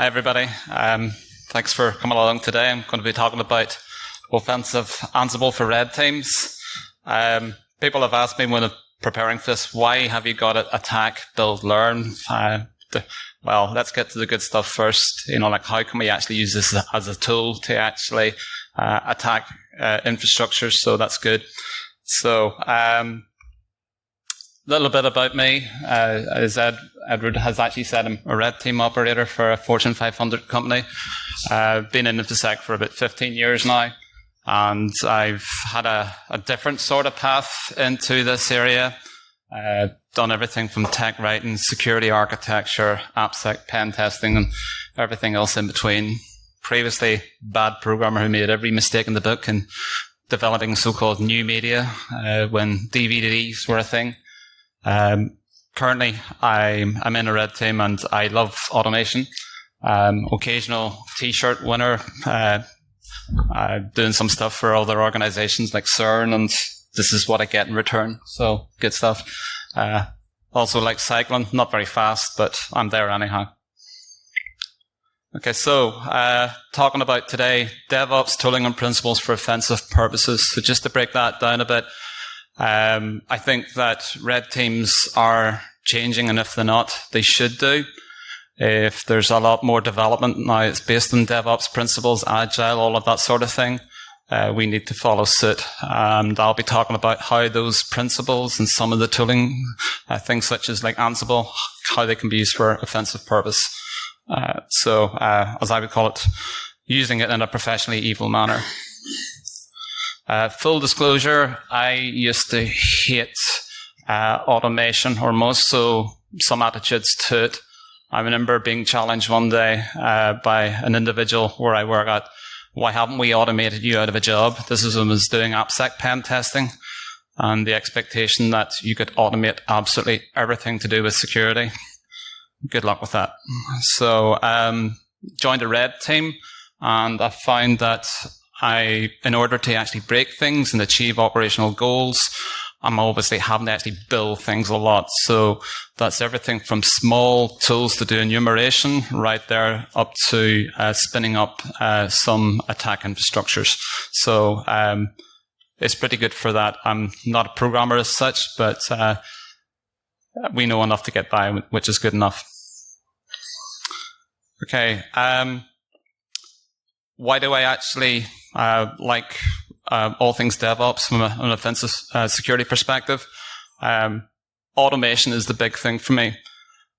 Hi, everybody. Thanks for coming along today. I'm going to be talking about offensive Ansible for red teams. People have asked me when preparing for this, why have you got it attack, build, learn? Well, let's get to the good stuff first. Like how can we actually use this as a tool to actually attack infrastructures? So that's good. So, little bit about me. As Edward has actually said, I'm a red team operator for a Fortune 500 company. Been in InfoSec for about 15 years now, and I've had a different sort of path into this area. Done everything from tech writing, security architecture, AppSec, pen testing, and everything else in between. Previously, bad programmer who made every mistake in the book and developing so-called new media when DVDs were a thing. Currently, I'm in a red team and I love automation. Occasional t-shirt winner, doing some stuff for other organizations like CERN, and this is what I get in return. So good stuff. Also like cycling, not very fast, but I'm there anyhow. Okay, so talking about today, DevOps tooling and principles for offensive purposes. So just to break that down a bit, I think that red teams are changing, and if they're not, they should do. If there's a lot more development now, it's based on DevOps principles, agile, all of that sort of thing. We need to follow suit. And I'll be talking about how those principles and some of the tooling, things such as like Ansible, how they can be used for offensive purpose. So, as I would call it, using it in a professionally evil manner. Full disclosure, I used to hate automation, or most so some attitudes to it. I remember being challenged one day by an individual where I work at, why haven't we automated you out of a job? This is when I was doing AppSec pen testing, and the expectation that you could automate absolutely everything to do with security. Good luck with that. So joined a red team, and I found that in order to actually break things and achieve operational goals, I'm obviously having to actually build things a lot. So that's everything from small tools to do enumeration right there up to spinning up some attack infrastructures. So it's pretty good for that. I'm not a programmer as such, but we know enough to get by, which is good enough. Okay. Why do I actually like all things DevOps from an offensive security perspective? Automation is the big thing for me.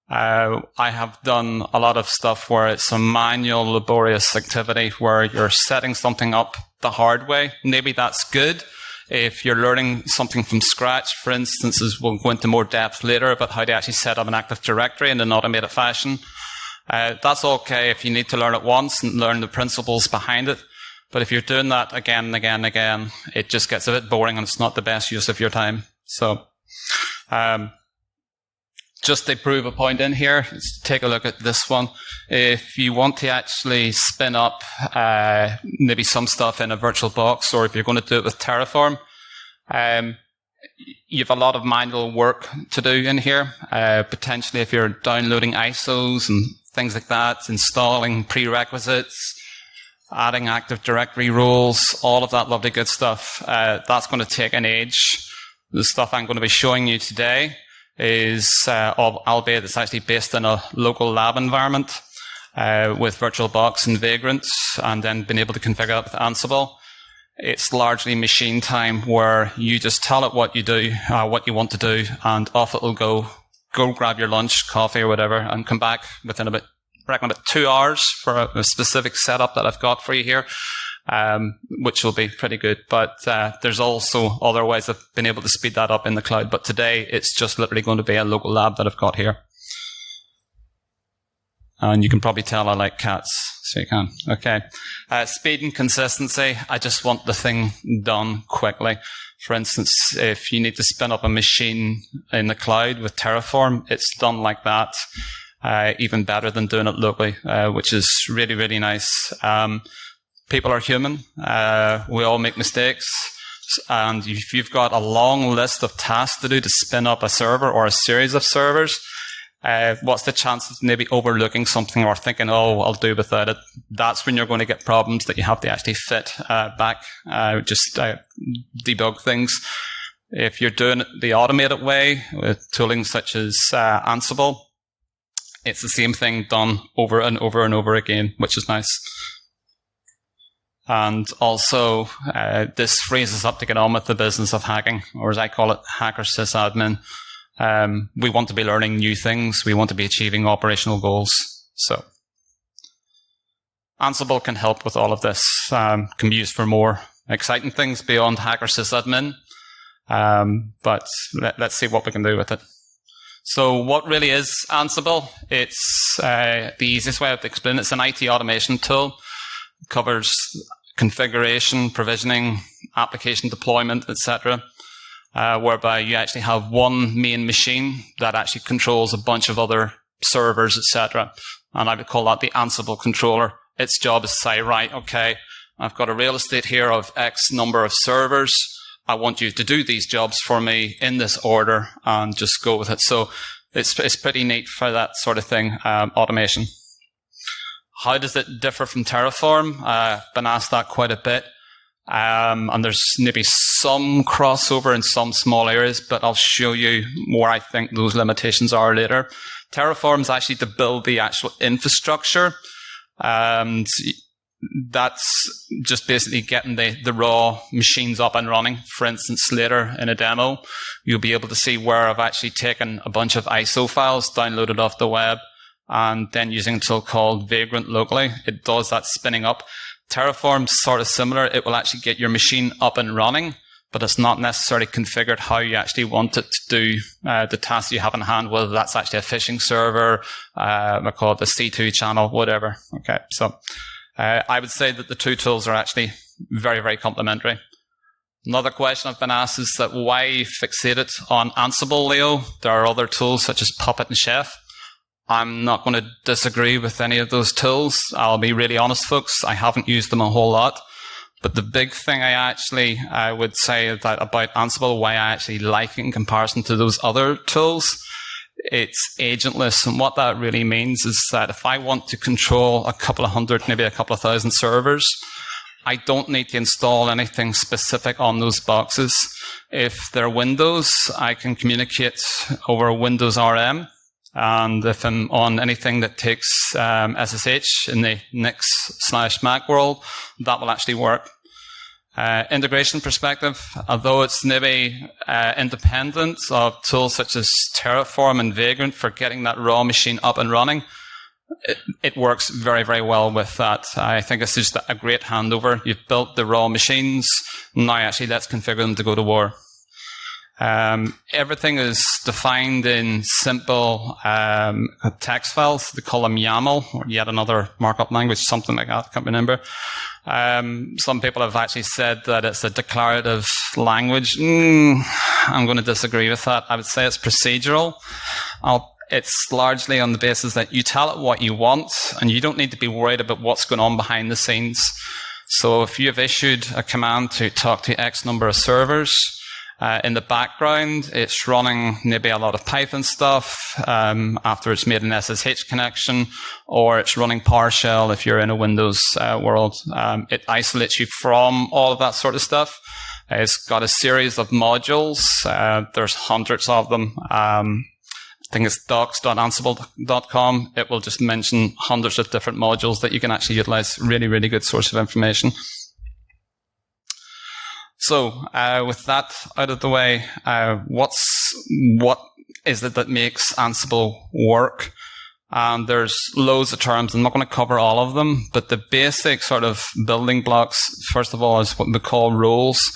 I have done a lot of stuff where it's a manual, laborious activity where you're setting something up the hard way. Maybe that's good if you're learning something from scratch. For instance, as we'll go into more depth later about how to actually set up an Active Directory in an automated fashion. That's okay if you need to learn it once and learn the principles behind it. But if you're doing that again and again and again, it just gets a bit boring and it's not the best use of your time. So, just to prove a point in here, let's take a look at this one. If you want to actually spin up maybe some stuff in a virtual box, or if you're going to do it with Terraform, you have a lot of manual work to do in here. Potentially if you're downloading ISOs and things like that, installing prerequisites, adding Active Directory roles, all of that lovely good stuff. That's going to take an age. The stuff I'm going to be showing you today is, albeit it's actually based in a local lab environment with VirtualBox and Vagrant, and then being able to configure that with Ansible. It's largely machine time where you just tell it what you do, what you want to do, and off it will go. Go grab your lunch, coffee or whatever, and come back within about 2 hours for a specific setup that I've got for you here, which will be pretty good. But there's also other ways I've been able to speed that up in the cloud. But today, it's just literally going to be a local lab that I've got here. And you can probably tell I like cats, so you can. Okay. Speed and consistency. I just want the thing done quickly. For instance, if you need to spin up a machine in the cloud with Terraform, it's done like that. Even better than doing it locally, which is really, really nice. People are human. We all make mistakes. And if you've got a long list of tasks to do to spin up a server or a series of servers, what's the chance of maybe overlooking something or thinking, oh, I'll do without it? That's when you're going to get problems that you have to actually fit back, debug things. If you're doing it the automated way with tooling such as Ansible, it's the same thing done over and over and over again, which is nice. And also, this frees us up to get on with the business of hacking, or as I call it, hacker sysadmin. We want to be learning new things. We want to be achieving operational goals. So Ansible can help with all of this, can be used for more exciting things beyond hacker sysadmin. But let's see what we can do with it. So what really is Ansible? It's the easiest way to explain it. It's an IT automation tool. It covers configuration, provisioning, application deployment, etc., whereby you actually have one main machine that actually controls a bunch of other servers, etc. And I would call that the Ansible controller. Its job is to say, right, okay, I've got a real estate here of X number of servers. I want you to do these jobs for me in this order and just go with it. So it's pretty neat for that sort of thing, automation. How does it differ from Terraform? I've been asked that quite a bit. And there's maybe some crossover in some small areas, but I'll show you where I think those limitations are later. Terraform is actually to build the actual infrastructure. And that's just basically getting the raw machines up and running. For instance, later in a demo, you'll be able to see where I've actually taken a bunch of ISO files, downloaded off the web, and then using a tool called Vagrant locally. It does that spinning up. Terraform's sort of similar. It will actually get your machine up and running, but it's not necessarily configured how you actually want it to do the tasks you have in hand, whether that's actually a phishing server, we call it the C2 channel, whatever. Okay, so I would say that the two tools are actually very, very complementary. Another question I've been asked is that why fixate it on Ansible, Leo? There are other tools such as Puppet and Chef. I'm not going to disagree with any of those tools. I'll be really honest, folks. I haven't used them a whole lot. But the big thing I would say that about Ansible, why I actually like it in comparison to those other tools, it's agentless. And what that really means is that if I want to control a couple of hundred, maybe a couple of thousand servers, I don't need to install anything specific on those boxes. If they're Windows, I can communicate over Windows RM. And if I'm on anything that takes SSH in the Linux/Mac world, that will actually work. Integration perspective, although it's maybe independent of tools such as Terraform and Vagrant for getting that raw machine up and running, it works very, very well with that. I think it's just a great handover. You've built the raw machines. Now actually let's configure them to go to war. Everything is defined in simple text files. They call them YAML, or yet another markup language, something like that. I can't remember. Some people have actually said that it's a declarative language. I'm going to disagree with that. I would say it's procedural. It's largely on the basis that you tell it what you want, and you don't need to be worried about what's going on behind the scenes. So if you've issued a command to talk to X number of servers, in the background, it's running maybe a lot of Python stuff after it's made an SSH connection, or it's running PowerShell if you're in a Windows world. It isolates you from all of that sort of stuff. It's got a series of modules. There's hundreds of them. I think it's docs.ansible.com. It will just mention hundreds of different modules that you can actually utilize. Really, really good source of information. So, with that out of the way, what is it that makes Ansible work? And there's loads of terms. I'm not going to cover all of them, but the basic sort of building blocks, first of all, is what we call roles.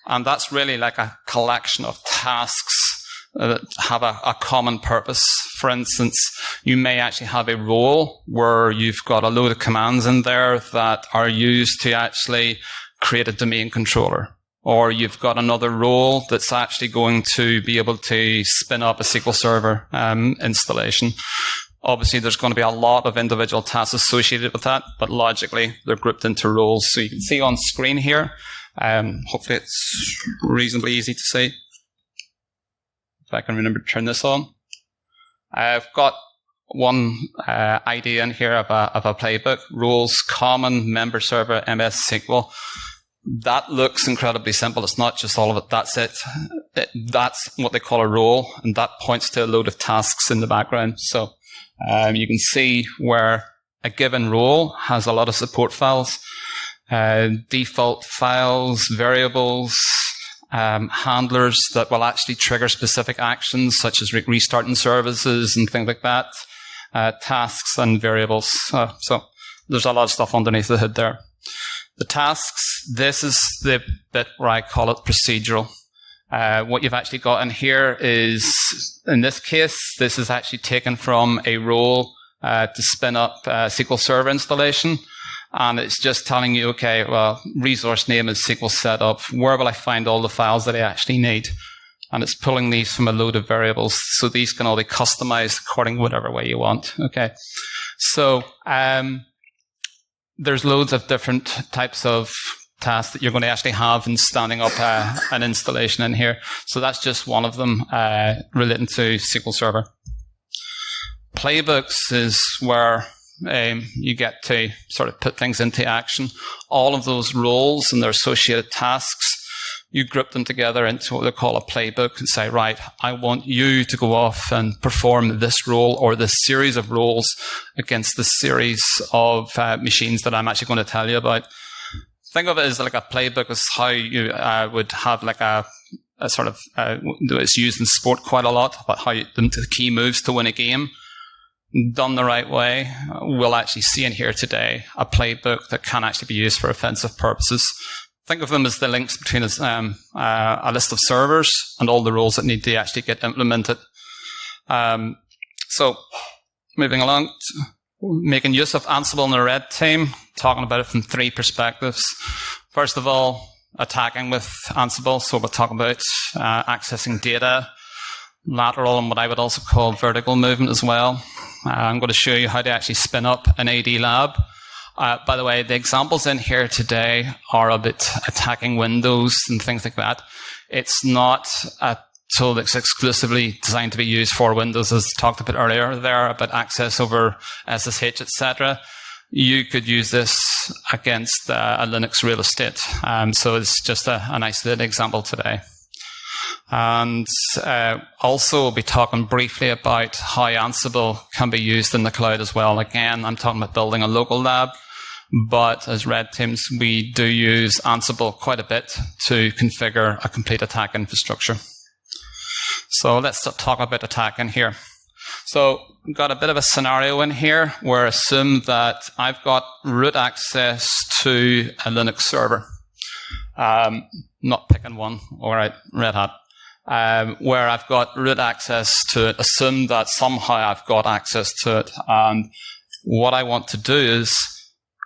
And that's really like a collection of tasks that have a common purpose. For instance, you may actually have a role where you've got a load of commands in there that are used to actually create a domain controller, or you've got another role that's actually going to be able to spin up a SQL Server installation. Obviously, there's going to be a lot of individual tasks associated with that, but logically, they're grouped into roles. So you can see on screen here, hopefully it's reasonably easy to see. If I can remember to turn this on. I've got one idea in here of a playbook, roles, common, member server, MS SQL. That looks incredibly simple. It's not just all of it. That's it. That's what they call a role, and that points to a load of tasks in the background. So you can see where a given role has a lot of support files, default files, variables, handlers that will actually trigger specific actions, such as restarting services and things like that, tasks and variables. So there's a lot of stuff underneath the hood there. The tasks, this is the bit where I call it procedural. What you've actually got in here is, in this case, this is actually taken from a role to spin up SQL Server installation. And it's just telling you, okay, well, resource name is SQL setup. Where will I find all the files that I actually need? And it's pulling these from a load of variables. So these can all be customized according to whatever way you want. Okay. So there's loads of different types of tasks that you're going to actually have in standing up an installation in here. So that's just one of them relating to SQL Server. Playbooks is where you get to sort of put things into action. All of those roles and their associated tasks, you group them together into what they call a playbook and say, right, I want you to go off and perform this role or this series of roles against this series of machines that I'm actually going to tell you about. Think of it as like a playbook is how you would have like a sort of, it's used in sport quite a lot, about how the key moves to win a game. Done the right way, we'll actually see in here today a playbook that can actually be used for offensive purposes. Think of them as the links between a list of servers and all the roles that need to actually get implemented. So, moving along, making use of Ansible in the red team, talking about it from three perspectives. First of all, attacking with Ansible, so we'll talk about accessing data, lateral and what I would also call vertical movement as well. I'm going to show you how to actually spin up an AD lab. By the way, the examples in here today are about attacking Windows and things like that. It's not a tool that's exclusively designed to be used for Windows, as talked about earlier there, about access over SSH, etc. You could use this against a Linux real estate. So it's just an isolated example today. And also we'll be talking briefly about how Ansible can be used in the cloud as well. Again, I'm talking about building a local lab, but as red teams, we do use Ansible quite a bit to configure a complete attack infrastructure. So let's talk about attack in here. So we've got a bit of a scenario in here where assume that I've got root access to a Linux server. Not picking one, all right, Red Hat. Where I've got root access to it, assume that somehow I've got access to it. And what I want to do is,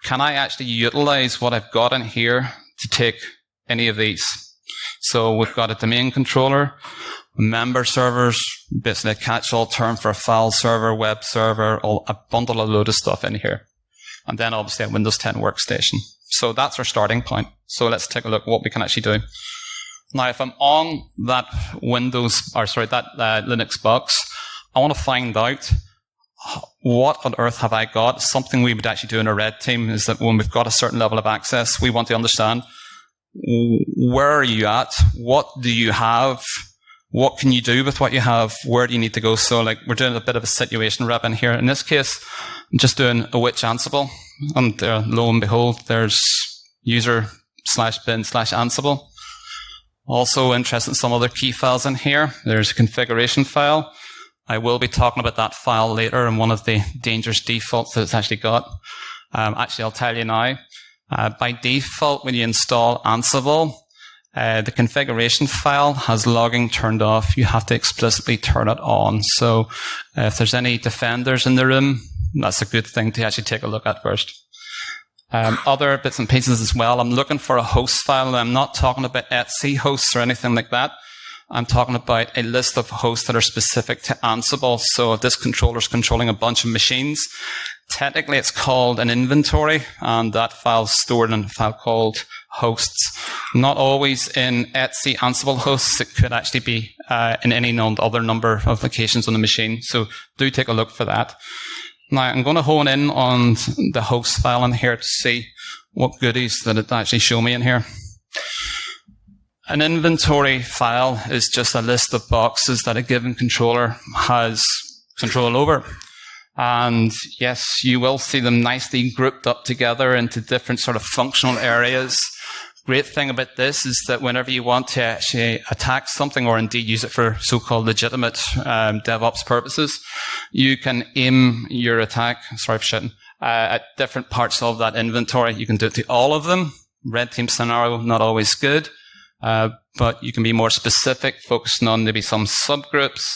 can I actually utilize what I've got in here to take any of these? So we've got a domain controller, member servers, basically a catch-all term for a file server, web server, a bundle of load of stuff in here. And then obviously a Windows 10 workstation. So that's our starting point. So let's take a look at what we can actually do. Now, if I'm on that Linux box, I want to find out what on earth have I got. Something we would actually do in a red team is that when we've got a certain level of access, we want to understand where are you at? What do you have? What can you do with what you have? Where do you need to go? So like we're doing a bit of a situation rep in here. In this case, I'm just doing a which Ansible. And lo and behold, there's user/bin/Ansible. Also interested in some other key files in here. There's a configuration file. I will be talking about that file later in one of the dangerous defaults that it's actually got. Actually, I'll tell you now. By default, when you install Ansible, the configuration file has logging turned off. You have to explicitly turn it on. So if there's any defenders in the room, that's a good thing to actually take a look at first. Other bits and pieces as well. I'm looking for a host file. And I'm not talking about Etsy hosts or anything like that. I'm talking about a list of hosts that are specific to Ansible. So if this controller is controlling a bunch of machines, Technically, it's called an inventory, and that file's stored in a file called hosts. Not always in etc Ansible hosts. It could actually be in any other number of locations on the machine. So do take a look for that. Now, I'm going to hone in on the host file in here to see what goodies that it actually show me in here. An inventory file is just a list of boxes that a given controller has control over. And yes, you will see them nicely grouped up together into different sort of functional areas. Great thing about this is that whenever you want to actually attack something, or indeed use it for so-called legitimate DevOps purposes, you can aim your attack, sorry for shouting, at different parts of that inventory. You can do it to all of them. Red team scenario, not always good, but you can be more specific, focusing on maybe some subgroups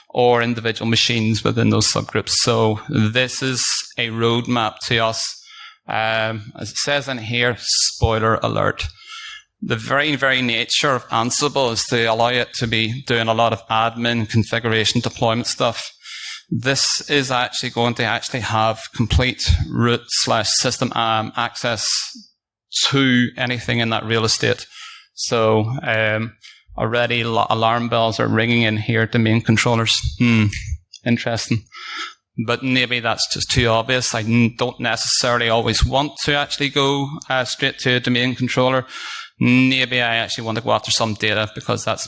or individual machines within those subgroups. So this is a roadmap to us. As it says in here, spoiler alert. The very, very nature of Ansible is to allow it to be doing a lot of admin, configuration, deployment stuff. This is actually going to have complete root/system access to anything in that real estate. So already alarm bells are ringing in here to main controllers. Interesting. But maybe that's just too obvious. I don't necessarily always want to actually go straight to a domain controller. Maybe I actually want to go after some data, because that's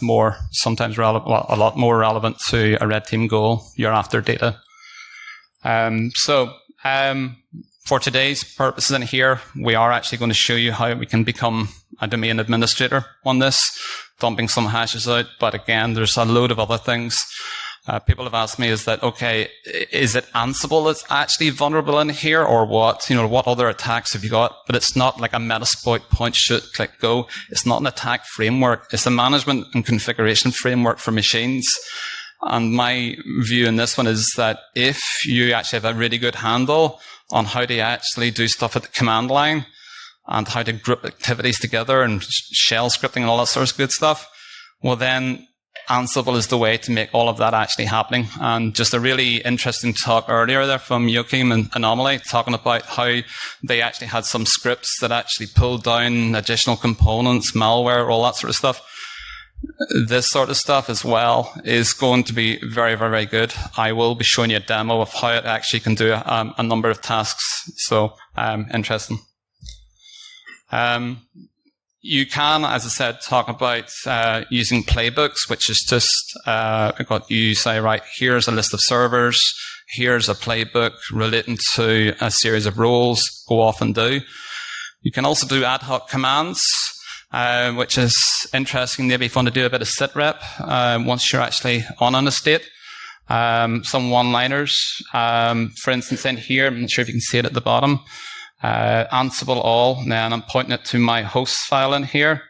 sometimes a lot more relevant to a red team goal. You're after data. For today's purposes in here, we are actually going to show you how we can become a domain administrator on this, dumping some hashes out. But again, there's a load of other things. People have asked me, is it Ansible that's actually vulnerable in here, or what? What other attacks have you got? But it's not like a Metasploit point, shoot, click, go. It's not an attack framework. It's a management and configuration framework for machines. And my view in this one is that if you actually have a really good handle on how to actually do stuff at the command line and how to group activities together and shell scripting and all that sort of good stuff, well then Ansible is the way to make all of that actually happening. And just a really interesting talk earlier there from Joachim and Anomaly, talking about how they actually had some scripts that actually pulled down additional components, malware, all that sort of stuff. This sort of stuff as well is going to be very, very, very good. I will be showing you a demo of how it actually can do a number of tasks. So, interesting. You can, as I said, talk about using playbooks, which is just, you say, right, here's a list of servers, here's a playbook relating to a series of roles, go off and do. You can also do ad hoc commands, which is interesting. Maybe if you want to do a bit of sit rep once you're actually on an estate. Some one-liners. For instance, in here, I'm not sure if you can see it at the bottom. Ansible all, and then I'm pointing it to my host file in here,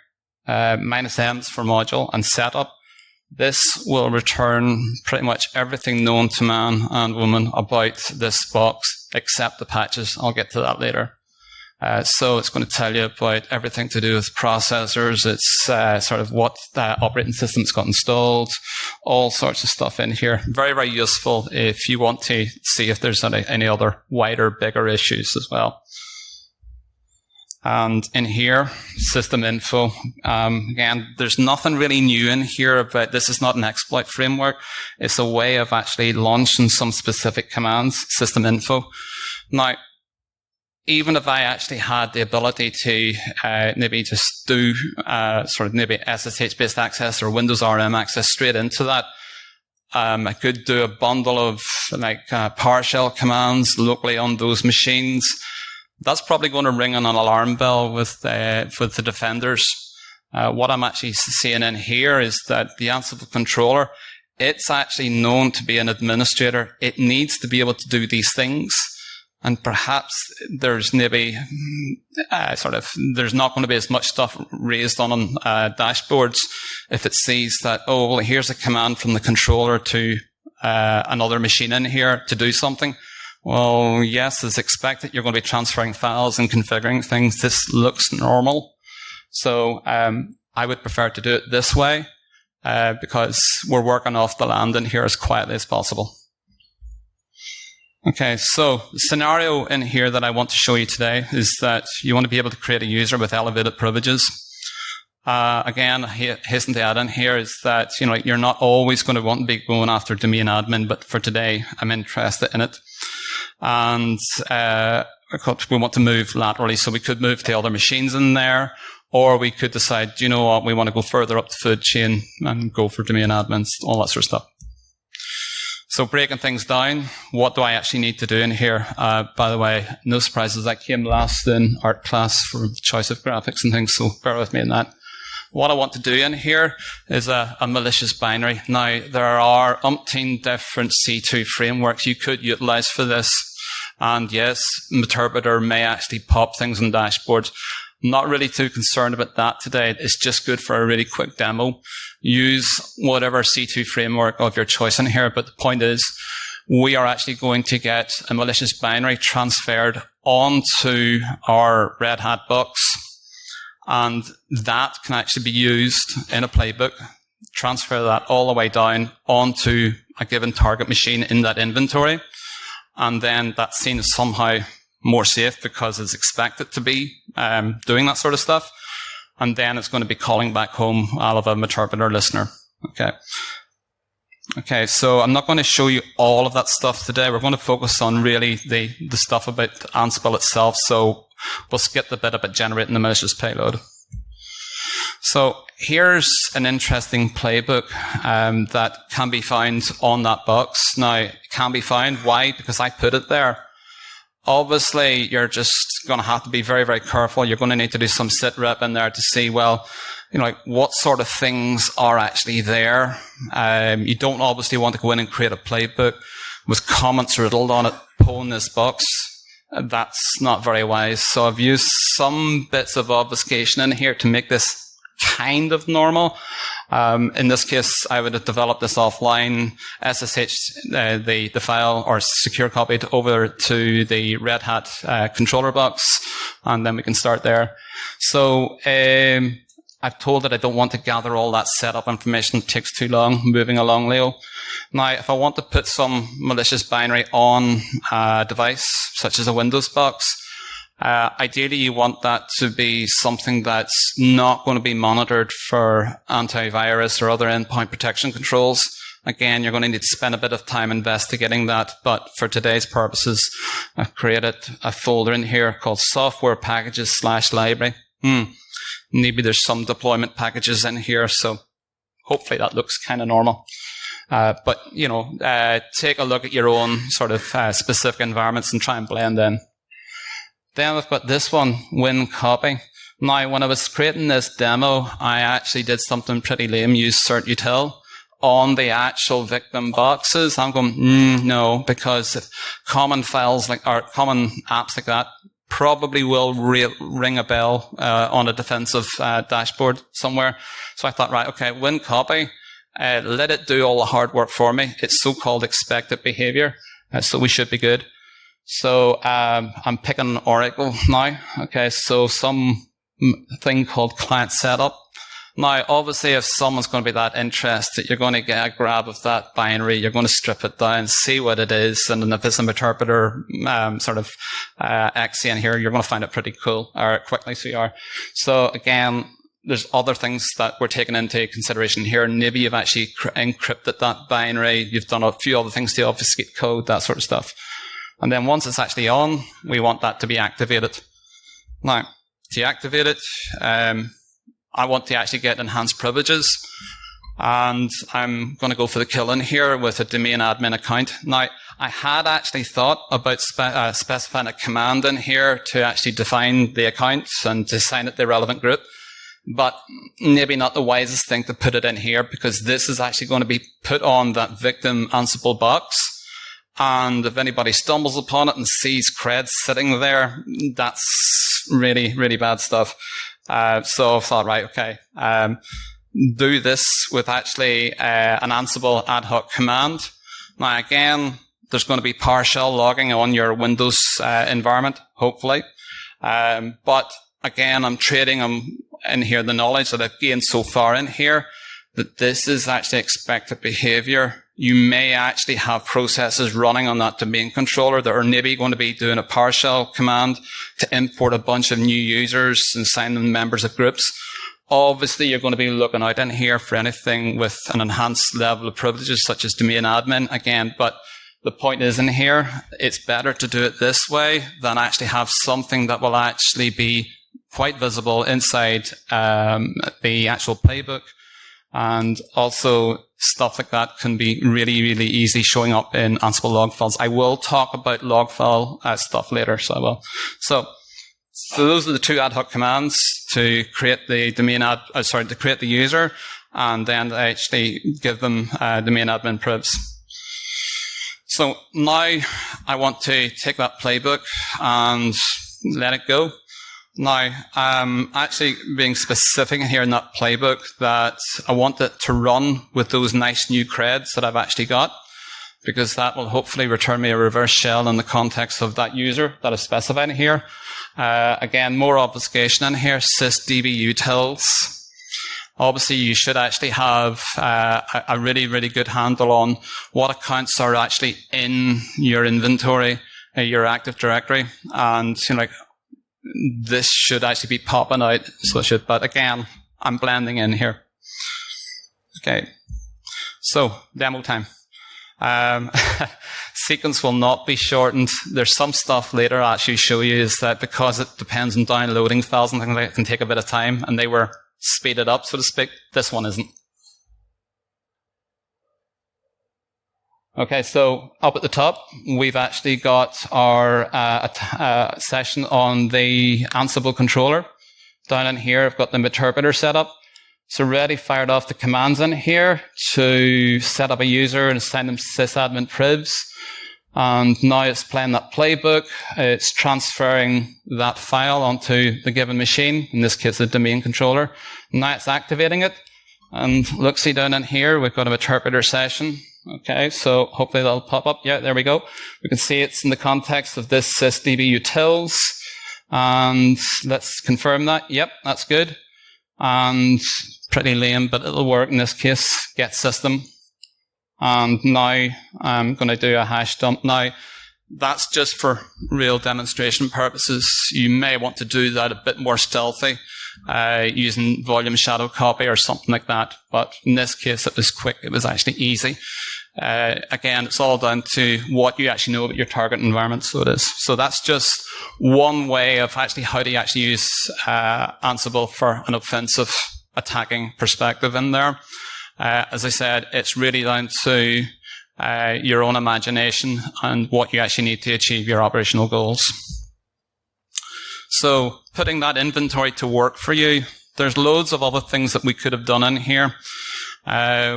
-m's for module and setup. This will return pretty much everything known to man and woman about this box, except the patches. I'll get to that later. So it's going to tell you about everything to do with processors. It's sort of what operating system's got installed, all sorts of stuff in here. Very, very useful if you want to see if there's any other wider, bigger issues as well. And in here, system info. Again, there's nothing really new in here about this. Is not an exploit framework. It's a way of actually launching some specific commands, system info. Now, even if I actually had the ability to maybe just do maybe SSH-based access or Windows RM access straight into that, I could do a bundle of PowerShell commands locally on those machines. That's probably going to ring an alarm bell with the defenders. What I'm actually seeing in here is that the Ansible controller, it's actually known to be an administrator. It needs to be able to do these things. And perhaps there's maybe there's not going to be as much stuff raised on dashboards if it sees that, oh, well, here's a command from the controller to another machine in here to do something. Well, yes, as expected, you're going to be transferring files and configuring things. This looks normal. So I would prefer to do it this way because we're working off the land in here as quietly as possible. Okay, so the scenario in here that I want to show you today is that you want to be able to create a user with elevated privileges. Again, I hasten to add in here is that you're not always going to want to be going after domain admin, but for today, I'm interested in it. And we want to move laterally, so we could move to other machines in there, or we could decide, you know what, we want to go further up the food chain and go for domain admins, all that sort of stuff. So breaking things down, what do I actually need to do in here? By the way, no surprises, I came last in art class for choice of graphics and things, so bear with me in that. What I want to do in here is a malicious binary. Now, there are umpteen different C2 frameworks you could utilize for this. And yes, Meterpreter may actually pop things on dashboards. Not really too concerned about that today. It's just good for a really quick demo. Use whatever C2 framework of your choice in here. But the point is, we are actually going to get a malicious binary transferred onto our Red Hat box. And that can actually be used in a playbook. Transfer that all the way down onto a given target machine in that inventory. And then that's seen as somehow more safe because it's expected to be doing that sort of stuff. And then it's going to be calling back home out of a Meterpreter listener. Okay, so I'm not going to show you all of that stuff today. We're going to focus on really the stuff about Ansible itself. So we'll skip the bit about generating the malicious payload. So here's an interesting playbook that can be found on that box. Now, it can be found. Why? Because I put it there. Obviously, you're just going to have to be very, very careful. You're going to need to do some sit rep in there to see, well, what sort of things are actually there. You don't obviously want to go in and create a playbook with comments riddled on it, pulling this box. That's not very wise. So I've used some bits of obfuscation in here to make this kind of normal. In this case, I would have developed this offline, SSH the file or secure copied over to the Red Hat controller box, and then we can start there. So I've told it I don't want to gather all that setup information. It takes too long. Moving along, Leo. Now, if I want to put some malicious binary on a device, such as a Windows box, ideally you want that to be something that's not going to be monitored for antivirus or other endpoint protection controls. Again, you're going to need to spend a bit of time investigating that, but for today's purposes, I've created a folder in here called software packages/library. Maybe there's some deployment packages in here, so hopefully that looks kind of normal. But, take a look at your own sort of specific environments and try and blend in. Then we've got this one, win copy. Now, when I was creating this demo, I actually did something pretty lame, use certutil on the actual victim boxes. I'm going, no, because common files or common apps like that probably will ring a bell on a defensive dashboard somewhere. So I thought, right, okay, win copy. Let it do all the hard work for me. It's so-called expected behavior, so we should be good. So I'm picking Oracle now. Okay, so some thing called client setup. Now, obviously, if someone's going to be that interested, you're going to get a grab of that binary. You're going to strip it down, see what it is, and then if it's a Meterpreter exe in here, you're going to find it pretty cool, or quickly, so you are. So again, there's other things that we're taking into consideration here. Maybe you've actually encrypted that binary. You've done a few other things to obfuscate code, that sort of stuff. And then once it's actually on, we want that to be activated. Now, to activate it, I want to actually get enhanced privileges. And I'm going to go for the kill in here with a domain admin account. Now, I had actually thought about specifying a command in here to actually define the account and to assign it the relevant group. But maybe not the wisest thing to put it in here, because this is actually going to be put on that victim Ansible box. And if anybody stumbles upon it and sees creds sitting there, that's really, really bad stuff. So I thought, right, okay, do this with actually an Ansible ad hoc command. Now, again, there's going to be PowerShell logging on your Windows environment, hopefully. But again, I'm trading in here the knowledge that I've gained so far in here. that this is actually expected behavior. You may actually have processes running on that domain controller that are maybe going to be doing a PowerShell command to import a bunch of new users and assign them members of groups. Obviously, you're going to be looking out in here for anything with an enhanced level of privileges, such as domain admin, again. But the point is in here, it's better to do it this way than actually have something that will actually be quite visible inside the actual playbook. And also, stuff like that can be really, really easy showing up in Ansible log files. I will talk about log file stuff later, so I will. So those are the two ad hoc commands to create the to create the user, and then to actually give them domain admin privs. So now I want to take that playbook and let it go. Now, I'm actually being specific here in that playbook that I want it to run with those nice new creds that I've actually got, because that will hopefully return me a reverse shell in the context of that user that is specified here. Again, more obfuscation in here, sysdb utils. Obviously, you should actually have a really, really good handle on what accounts are actually in your inventory, your Active Directory, and this should actually be popping out, so it should. But again, I'm blending in here. Okay, so demo time. Sequence will not be shortened. There's some stuff later I'll actually show you is that because it depends on downloading files and things like that, it can take a bit of time, and they were speeded up, so to speak. This one isn't. Okay, so up at the top, we've actually got our session on the Ansible controller. Down in here, I've got the interpreter set up. So already fired off the commands in here to set up a user and assign them sysadmin privs. And now it's playing that playbook. It's transferring that file onto the given machine, in this case, the domain controller. Now it's activating it. And look, see down in here, we've got an interpreter session. Okay, so hopefully that'll pop up. Yeah, there we go. We can see it's in the context of this sysdb utils. And let's confirm that. Yep, that's good. And pretty lame, but it'll work in this case. Get system. And now I'm going to do a hash dump. Now, that's just for real demonstration purposes. You may want to do that a bit more stealthy, using volume shadow copy or something like that. But in this case, it was quick. It was actually easy. Again, it's all down to what you actually know about your target environment. So it is. So that's just one way of actually how to actually use Ansible for an offensive attacking perspective in there. As I said, it's really down to your own imagination and what you actually need to achieve your operational goals. So putting that inventory to work for you, there's loads of other things that we could have done in here.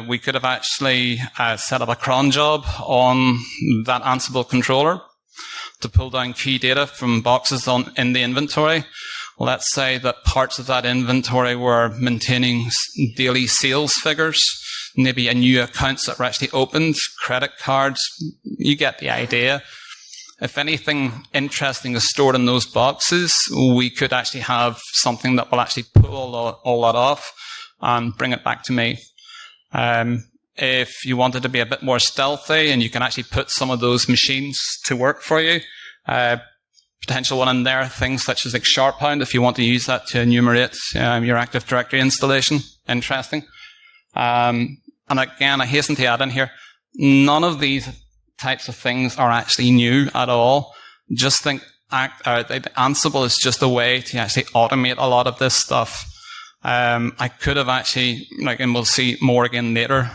We could have actually set up a cron job on that Ansible controller to pull down key data from boxes in the inventory. Let's say that parts of that inventory were maintaining daily sales figures, maybe a new accounts that were actually opened, credit cards. You get the idea. If anything interesting is stored in those boxes, we could actually have something that will actually pull all that off and bring it back to me. If you wanted to be a bit more stealthy and you can actually put some of those machines to work for you, potential one in there, things such as like Sharpound, if you want to use that to enumerate your Active Directory installation. Interesting. And again, I hasten to add in here, none of these types of things are actually new at all. Just think Ansible is just a way to actually automate a lot of this stuff. I could have actually, and we'll see more again later,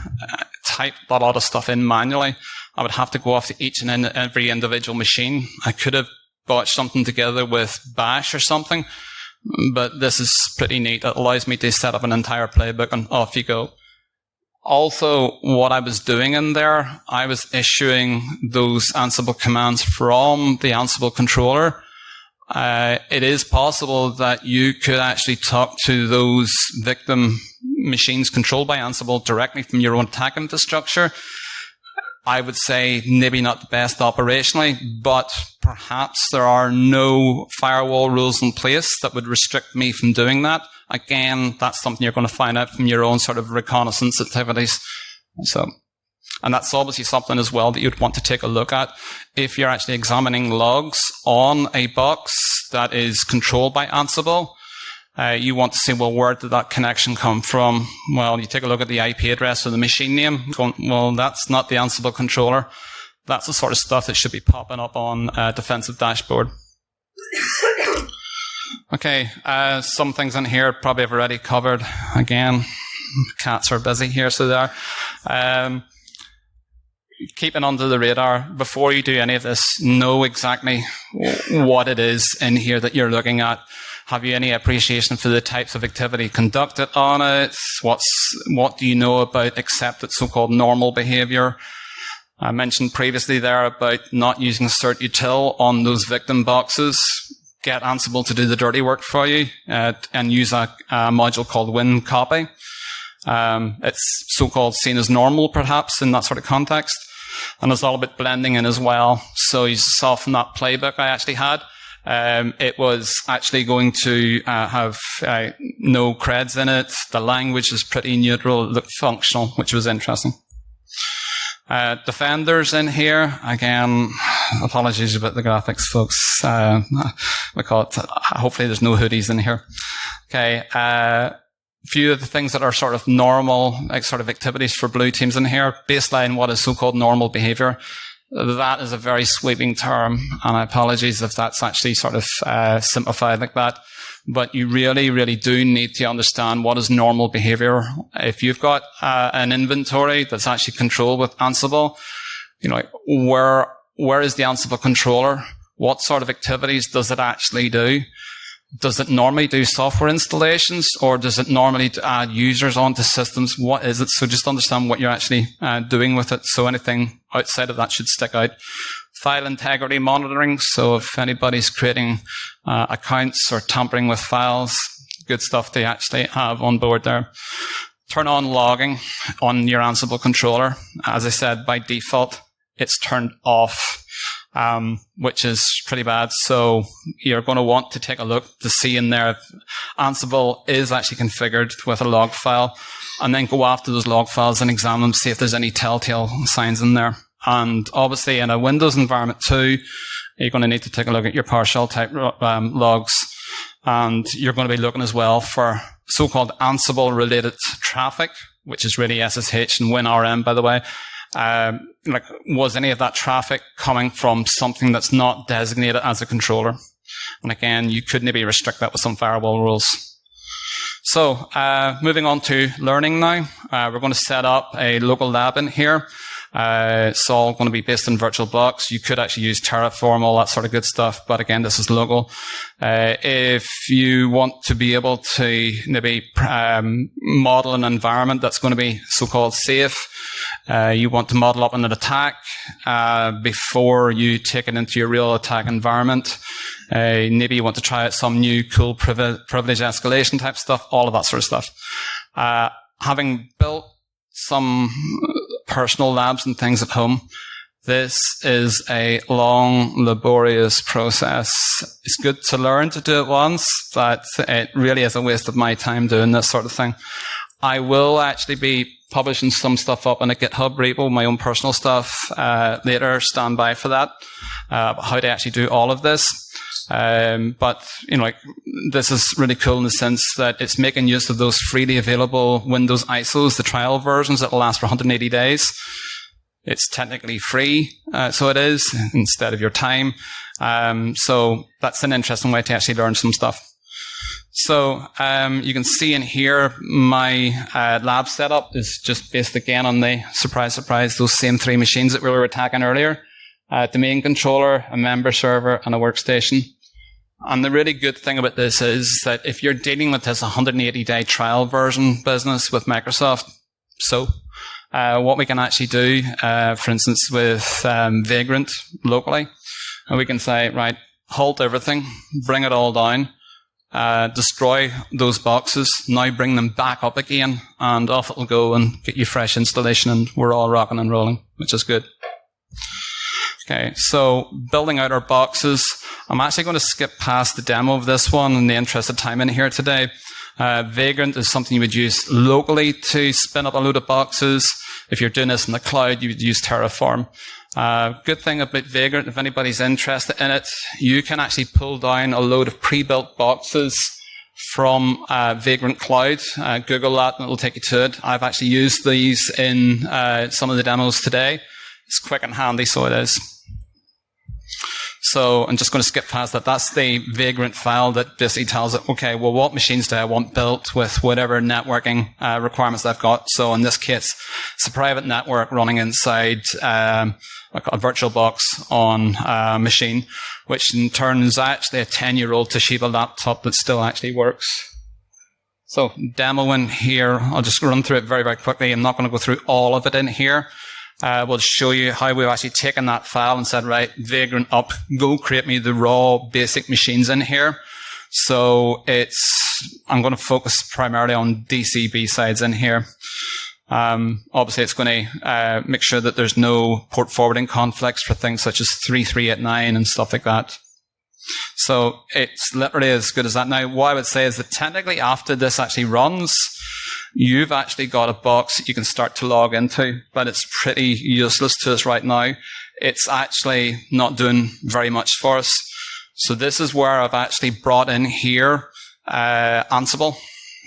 typed a lot of stuff in manually. I would have to go off to each and every individual machine. I could have bought something together with Bash or something, but this is pretty neat. It allows me to set up an entire playbook and off you go. Also, what I was doing in there, I was issuing those Ansible commands from the Ansible controller. It is possible that you could actually talk to those victim machines controlled by Ansible directly from your own attack infrastructure. I would say maybe not the best operationally, but perhaps there are no firewall rules in place that would restrict me from doing that. Again, that's something you're going to find out from your own sort of reconnaissance activities. So, and that's obviously something as well that you'd want to take a look at. If you're actually examining logs on a box that is controlled by Ansible, you want to see, well, where did that connection come from? Well, you take a look at the IP address or the machine name, going, well, that's not the Ansible controller. That's the sort of stuff that should be popping up on a defensive dashboard. Okay, some things in here probably I've already covered. Again, cats are busy here, so they are. Keeping under the radar, before you do any of this, know exactly what it is in here that you're looking at. Have you any appreciation for the types of activity conducted on it? What do you know about accepted so-called normal behavior? I mentioned previously there about not using cert util on those victim boxes. Get Ansible to do the dirty work for you and use a module called win copy. It's so-called seen as normal, perhaps, in that sort of context. And it's all about blending in as well. So you saw from that playbook I actually had, it was actually going to have no creds in it. The language is pretty neutral, it looked functional, which was interesting. Defenders in here, again, apologies about the graphics, folks. We call it, hopefully there's no hoodies in here. Okay, few of the things that are sort of normal, like sort of activities for blue teams in here. Baseline, what is so-called normal behavior. That is a very sweeping term, and I apologize if that's actually sort of simplified like that. But you really, really do need to understand what is normal behavior. If you've got an inventory that's actually controlled with Ansible, you know, where is the Ansible controller? What sort of activities does it actually do? Does it normally do software installations, or does it normally add users onto systems? What is it? So just understand what you're actually doing with it. So anything outside of that should stick out. File integrity monitoring. So if anybody's creating accounts or tampering with files, good stuff to actually have on board there. Turn on logging on your Ansible controller. As I said, by default, it's turned off. Which is pretty bad. So you're going to want to take a look to see in there if Ansible is actually configured with a log file, and then go after those log files and examine them, see if there's any telltale signs in there. And obviously in a Windows environment too, you're going to need to take a look at your PowerShell type logs, and you're going to be looking as well for so-called Ansible related traffic, which is really SSH and WinRM, by the way. Like, was any of that traffic coming from something that's not designated as a controller? And again, you could maybe restrict that with some firewall rules. So, moving on to learning now. We're going to set up a local lab in here. It's all going to be based in VirtualBox. You could actually use Terraform, all that sort of good stuff. But again, this is local. If you want to be able to maybe model an environment that's going to be so-called safe, you want to model up an attack before you take it into your real attack environment. Maybe you want to try out some new cool privilege escalation type stuff, all of that sort of stuff. Having built some personal labs and things at home, this is a long, laborious process. It's good to learn to do it once, but it really is a waste of my time doing this sort of thing. I will actually be publishing some stuff up in a GitHub repo, my own personal stuff, later. Stand by for that, how to actually do all of this. But, you know, like, this is really cool in the sense that it's making use of those freely available Windows ISOs, the trial versions that will last for 180 days. It's technically free, so it is, instead of your time. So that's an interesting way to actually learn some stuff. So you can see in here, my lab setup is just based again on the, surprise, surprise, those same three machines that we were attacking earlier. The main controller, a member server, and a workstation. And the really good thing about this is that if you're dealing with this 180-day trial version business with Microsoft, so what we can actually do, for instance, with Vagrant locally, we can say, right, halt everything, bring it all down, destroy those boxes, now bring them back up again, and off it'll go and get you fresh installation, and we're all rocking and rolling, which is good. Okay, so building out our boxes. I'm actually going to skip past the demo of this one in the interest of time in here today. Vagrant is something you would use locally to spin up a load of boxes. If you're doing this in the cloud, you would use Terraform. Good thing about Vagrant, if anybody's interested in it, you can actually pull down a load of pre-built boxes from Vagrant Cloud. Google that and it'll take you to it. I've actually used these in some of the demos today. It's quick and handy, so it is. So I'm just going to skip past that. That's the Vagrant file that basically tells it, okay, well, what machines do I want built with whatever networking requirements I've got? So in this case, it's a private network running inside a virtual box on a machine, which in turn is actually a 10-year-old Toshiba laptop that still actually works. So demoing here, I'll just run through it very, very quickly. I'm not going to go through all of it in here. We'll show you how we've actually taken that file and said, right, Vagrant up, go create me the raw basic machines in here. So I'm going to focus primarily on DCB sides in here. Obviously it's going to make sure that there's no port forwarding conflicts for things such as 3389 and stuff like that. So it's literally as good as that. Now, what I would say is that technically after this actually runs, you've actually got a box that you can start to log into, but it's pretty useless to us right now. It's actually not doing very much for us. So this is where I've actually brought in here Ansible.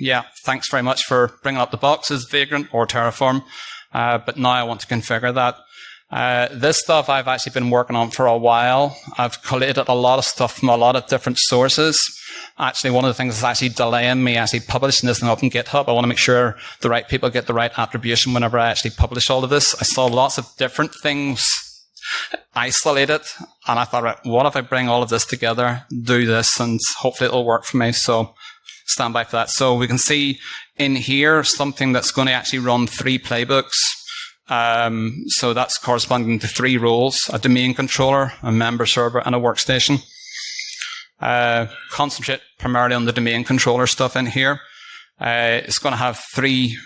Yeah, thanks very much for bringing up the boxes, Vagrant or Terraform. But now I want to configure that. This stuff I've actually been working on for a while. I've collated a lot of stuff from a lot of different sources. Actually, one of the things that's actually delaying me actually publishing this thing up on GitHub. I want to make sure the right people get the right attribution whenever I actually publish all of this. I saw lots of different things isolated, and I thought, right, what if I bring all of this together, do this, and hopefully it'll work for me. So stand by for that. So we can see in here something that's going to actually run 3 playbooks. So that's corresponding to 3 roles: a domain controller, a member server, and a workstation. Concentrate primarily on the domain controller stuff in here. It's going to have 3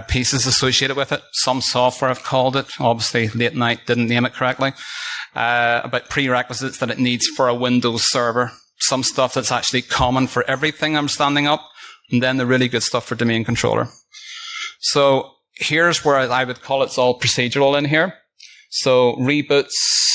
pieces associated with it. Some software I've called it. Obviously, late night didn't name it correctly. About prerequisites that it needs for a Windows server. Some stuff that's actually common for everything I'm standing up. And then the really good stuff for domain controller. So here's where I would call it's all procedural in here. So reboots,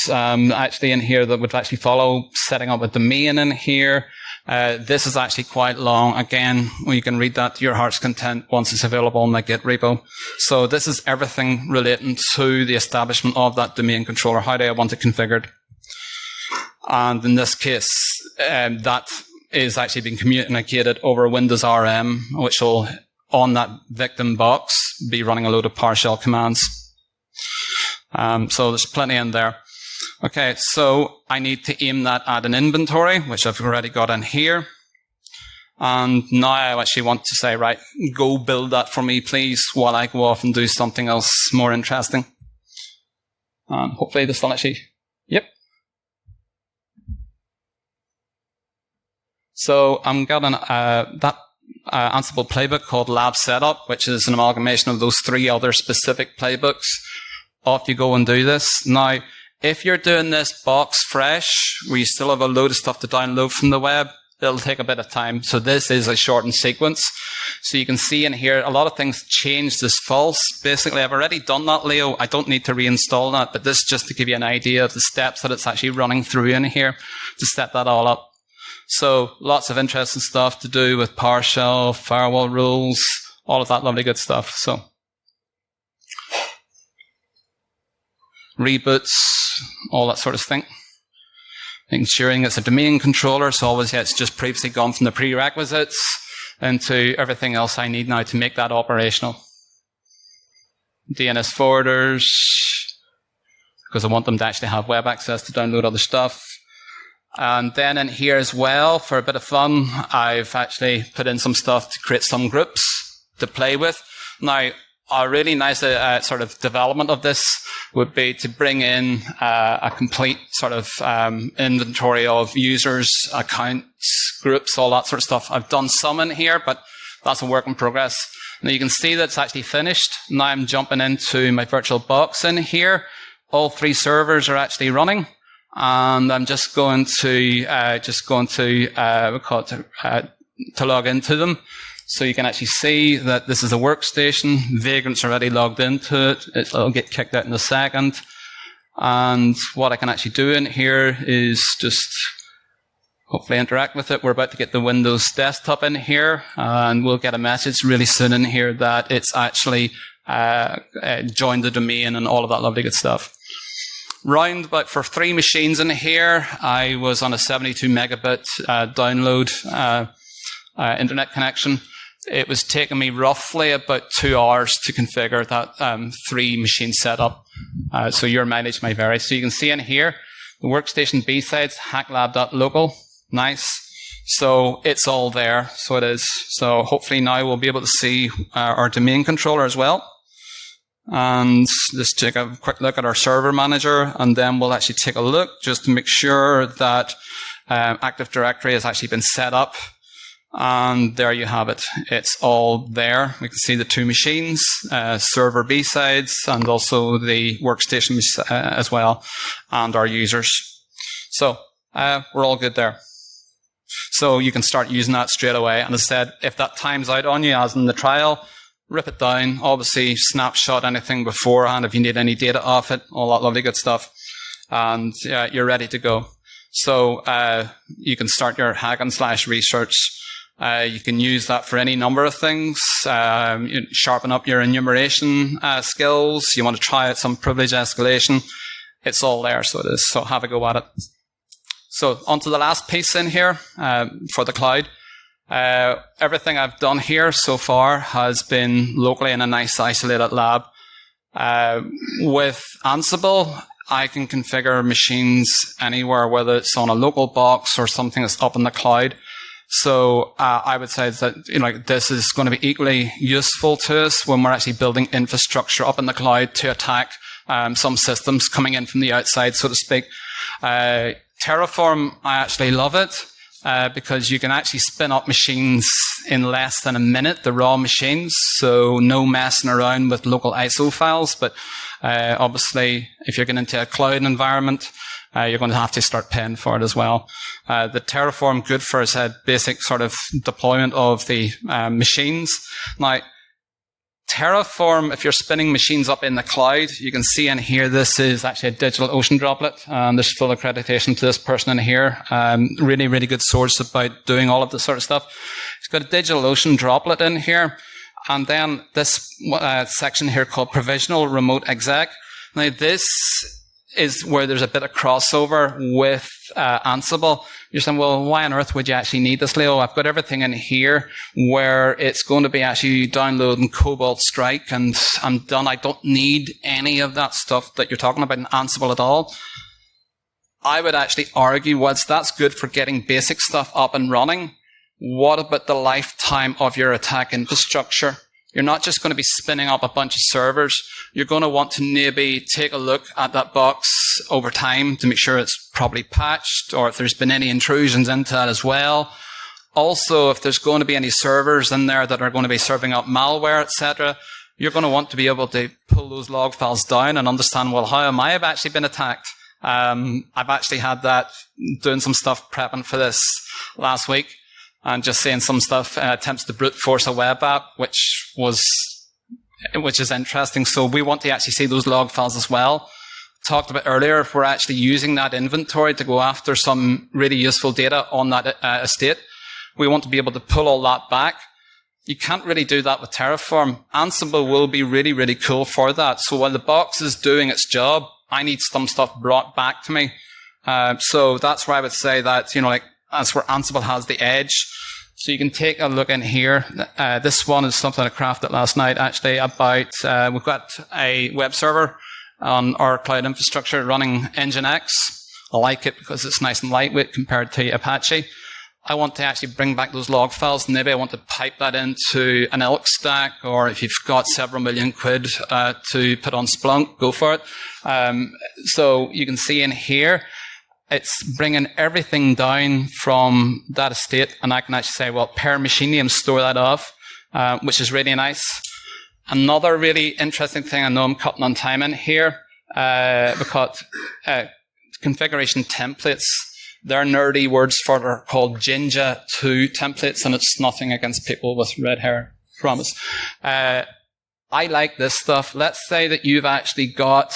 actually in here that would actually follow setting up a domain in here. This is actually quite long. Again, you can read that to your heart's content once it's available in my Git repo. So this is everything relating to the establishment of that domain controller. How do I want it configured? And in this case, that is actually being communicated over Windows RM, which will, on that victim box, be running a load of PowerShell commands. So there's plenty in there. Okay, so I need to aim that at an inventory, which I've already got in here. And now I actually want to say, right, go build that for me, please, while I go off and do something else more interesting. Hopefully this will actually, yep. So I'm getting that Ansible playbook called Lab Setup, which is an amalgamation of those 3 other specific playbooks. Off you go and do this. Now, if you're doing this box fresh, where you still have a load of stuff to download from the web, it'll take a bit of time. So this is a shortened sequence. So you can see in here, a lot of things changed as false. Basically, I've already done that, Leo. I don't need to reinstall that, but this is just to give you an idea of the steps that it's actually running through in here to set that all up. So lots of interesting stuff to do with PowerShell, firewall rules, all of that lovely good stuff. So reboots, all that sort of thing. Ensuring it's a domain controller, so obviously it's just previously gone from the prerequisites into everything else I need now to make that operational. DNS forwarders, because I want them to actually have web access to download other stuff. And then in here as well, for a bit of fun, I've actually put in some stuff to create some groups to play with. Now, a really nice sort of development of this would be to bring in a complete sort of inventory of users, accounts, groups, all that sort of stuff. I've done some in here, but that's a work in progress. Now you can see that it's actually finished. Now I'm jumping into my virtual box in here. all 3 servers are actually running, and I'm just going to to log into them. So you can actually see that this is a workstation. Vagrant's already logged into it. It'll get kicked out in a second. And what I can actually do in here is just hopefully interact with it. We're about to get the Windows desktop in here, and we'll get a message really soon in here that it's actually joined the domain and all of that lovely good stuff. Round about for 3 machines in here, I was on a 72 megabit download internet connection. It was taking me roughly about 2 hours to configure that 3 machine setup. So your mileage may vary. So you can see in here, the workstation B-sides, hacklab.local. Nice. So it's all there. So it is. So hopefully now we'll be able to see our domain controller as well. And just take a quick look at our server manager, and then we'll actually take a look just to make sure that Active Directory has actually been set up. And there you have it. It's all there. We can see the 2 machines, server B-sides, and also the workstation as well, and our users. So we're all good there. So you can start using that straight away. And as I said, if that times out on you, as in the trial, rip it down. Obviously, snapshot anything beforehand if you need any data off it, all that lovely good stuff. And you're ready to go. So you can start your hack-and-slash research. You can use that for any number of things. Sharpen up your enumeration skills. You want to try out some privilege escalation. It's all there, so it is. So have a go at it. So on to the last piece in here for the cloud. Everything I've done here so far has been locally in a nice isolated lab. With Ansible, I can configure machines anywhere, whether it's on a local box or something that's up in the cloud. So I would say that this is going to be equally useful to us when we're actually building infrastructure up in the cloud to attack some systems coming in from the outside, so to speak. Terraform, I actually love it because you can actually spin up machines in less than a minute, the raw machines. So no messing around with local ISO files. But obviously, if you're getting into a cloud environment, you're going to have to start paying for it as well. The Terraform, good for its basic sort of deployment of the machines. Now, Terraform, if you're spinning machines up in the cloud, you can see in here, this is actually a DigitalOcean droplet. There's full accreditation to this person in here. Really, really good source about doing all of this sort of stuff. It's got a DigitalOcean droplet in here. And then this section here called Provisional Remote Exec. Now, this is where there's a bit of crossover with Ansible. You're saying, well, why on earth would you actually need this, Leo? I've got everything in here where it's going to be actually downloading Cobalt Strike, and I'm done. I don't need any of that stuff that you're talking about in Ansible at all. I would actually argue, whilst that's good for getting basic stuff up and running, what about the lifetime of your attack infrastructure? You're not just going to be spinning up a bunch of servers. You're going to want to maybe take a look at that box over time to make sure it's properly patched, or if there's been any intrusions into that as well. Also, if there's going to be any servers in there that are going to be serving up malware, etc., you're going to want to be able to pull those log files down and understand, well, how am I have actually been attacked? I've actually had that doing some stuff prepping for this last week. And just saying some stuff, attempts to brute force a web app, which is interesting. So we want to actually see those log files as well. Talked about earlier, if we're actually using that inventory to go after some really useful data on that estate, we want to be able to pull all that back. You can't really do that with Terraform. Ansible will be really, really cool for that. So while the box is doing its job, I need some stuff brought back to me. So that's where I would say that, that's where Ansible has the edge. So you can take a look in here. This one is something I crafted last night, actually, about, we've got a web server on our cloud infrastructure running Nginx. I like it because it's nice and lightweight compared to Apache. I want to actually bring back those log files. Maybe I want to pipe that into an Elk stack, or if you've got several million quid to put on Splunk, go for it. So you can see in here, it's bringing everything down from that estate, and I can actually say, well, per machine name, store that off, which is really nice. Another really interesting thing, I know I'm cutting on time in here, because configuration templates, they're nerdy words for it, are called Jinja 2 templates, and it's nothing against people with red hair, promise. I like this stuff. Let's say that you've actually got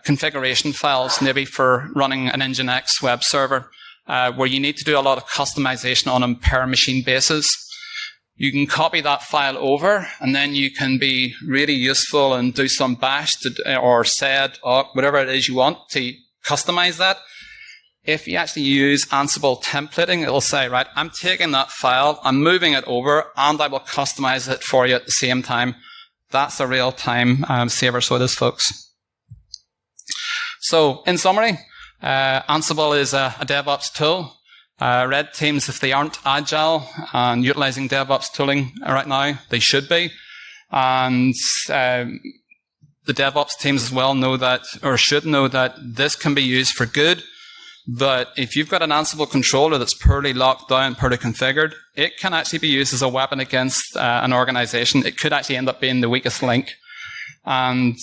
configuration files, maybe for running an Nginx web server, where you need to do a lot of customization on a per machine basis. You can copy that file over, and then you can be really useful and do some bash or sed, awk, whatever it is you want to customize that. If you actually use Ansible templating, it'll say, right, I'm taking that file, I'm moving it over, and I will customize it for you at the same time. That's a real time saver, so it is, folks. So, in summary, Ansible is a DevOps tool. Red teams, if they aren't agile and utilizing DevOps tooling right now, they should be. And the DevOps teams as well know that, or should know that this can be used for good. But if you've got an Ansible controller that's poorly locked down, poorly configured, it can actually be used as a weapon against an organization. It could actually end up being the weakest link. And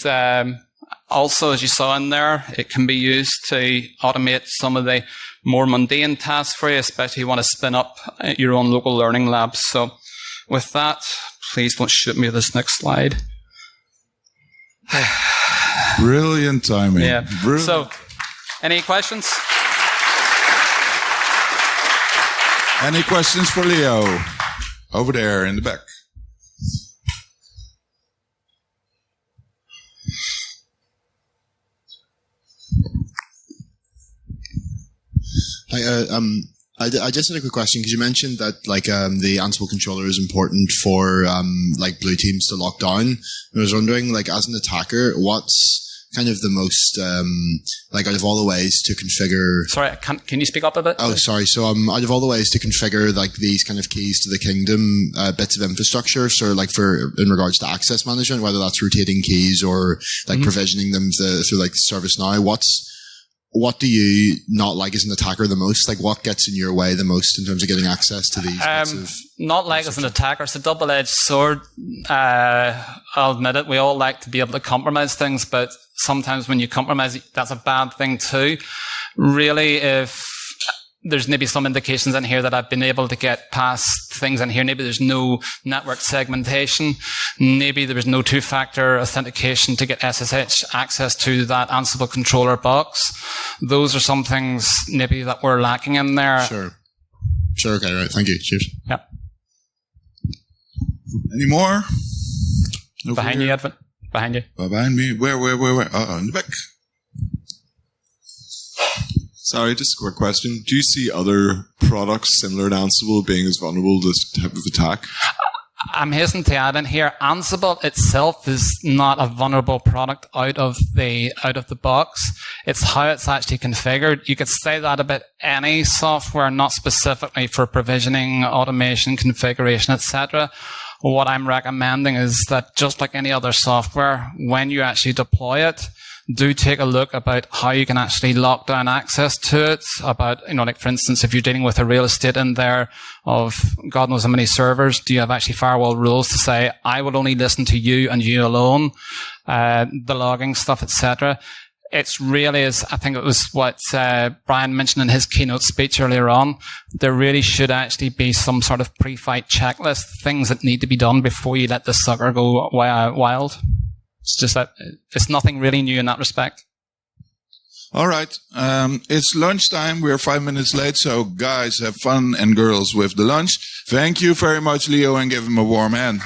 also, as you saw in there, it can be used to automate some of the more mundane tasks for you, especially if you want to spin up your own local learning labs. So with that, please don't shoot me with this next slide. Brilliant timing. Yeah. Brilliant. So, any questions? Any questions for Leo? Over there in the back. I just had a quick question because you mentioned that the Ansible controller is important for blue teams to lock down. I was wondering, as an attacker, what's kind of the most out of all the ways to configure? Sorry, can you speak up a bit? Oh, sorry. So out of all the ways to configure these kind of keys to the kingdom bits of infrastructure, so in regards to access management, whether that's rotating keys or provisioning them through ServiceNow, what do you not like as an attacker the most? What gets in your way the most in terms of getting access to these bits of... Not like as an attacker. It's a double-edged sword. I'll admit it. We all like to be able to compromise things, but sometimes when you compromise, that's a bad thing too. Really, if there's maybe some indications in here that I've been able to get past things in here. Maybe there's no network segmentation. Maybe there was no two-factor authentication to get SSH access to that Ansible controller box. Those are some things maybe that we're lacking in there. Sure. Okay, right. Thank you. Cheers. Yeah. Any more? Behind you, Edwin. Behind you. Behind me. Where? In the back. Sorry, just a quick question. Do you see other products similar to Ansible being as vulnerable to this type of attack? I'm hesitant to add in here, Ansible itself is not a vulnerable product out of the box. It's how it's actually configured. You could say that about any software, not specifically for provisioning, automation, configuration, etc. What I'm recommending is that just like any other software, when you actually deploy it, do take a look about how you can actually lock down access to it. About, for instance, if you're dealing with a real estate in there of God knows how many servers, do you have actually firewall rules to say, I will only listen to you and you alone, the logging stuff, etc. It's really, as I think it was what Brian mentioned in his keynote speech earlier on, there really should actually be some sort of pre-fight checklist, things that need to be done before you let the sucker go wild. It's just that it's nothing really new in that respect. All right. It's lunchtime. We're 5 minutes late. So guys, have fun, and girls with the lunch. Thank you very much, Leo, and give him a warm hand.